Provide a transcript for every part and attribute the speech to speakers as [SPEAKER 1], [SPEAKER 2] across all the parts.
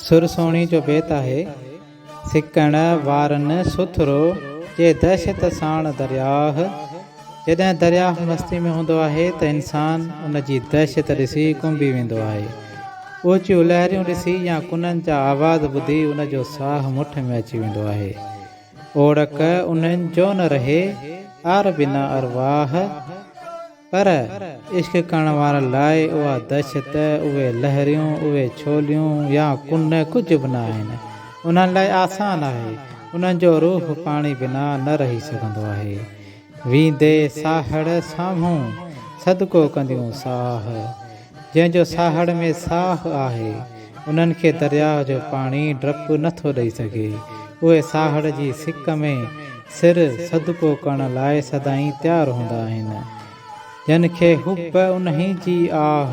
[SPEAKER 1] सुरसोणी जो बेत आहे। सिकण वारन सुथरो जे दहशत साण दरियाह। जॾहिं दरियाह मस्ती में हूंदो आहे त इंसान उन जी दहशत ॾिसी कुंभी वेंदो आहे। ऊचियूं लहरियूं ॾिसी या कुननि जा आवाज़ ॿुधी उन जो साहु मुठ में अची वेंदो आहे। ओड़क उन्हनि जो न रहे आर बिना अरवाह। पर इश्क करण वारनि लाइ उहा दहशत, उहे लहरियूं, उहे छोलियूं या कुन कुझु बि न आहिनि। उन्हनि लाइ आसान आहे। उन्हनि जो रूह पाणी बिना न रही सघंदो आहे। वींदे साहड़ साम्हूं सदको कंदियूं साह। जंहिंजो साहड़ में साह आहे उन्हनि खे दरिया जो पाणी डपु नथो ॾेई सघे। उहे साहड़ जी सिक में सिर सदको करण लाइ सदाईं तयारु हूंदा आहिनि। जन खे हुब उन्ही जी आह,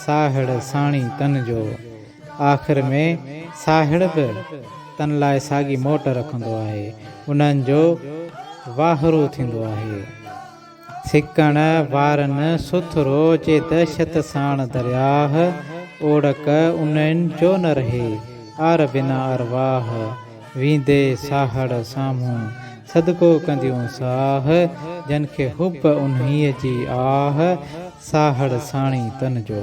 [SPEAKER 1] साहड़ साणी तन जो। आख़िर में साहड़ बि तन लाइ साॻी मोट रखंदो आहे। उन्हनि जो वाहरो थींदो आहे। सिकण वारन सुथरो जे दहशत साण दरियाह। ओड़क उन्हनि जो न रहे आर बिना अरवाह। वींदे साहड़ साम्हूं सदको कंदियूं साह। जन खे हुब उन्हीअ जी आह, साहड़ साणी तन जो।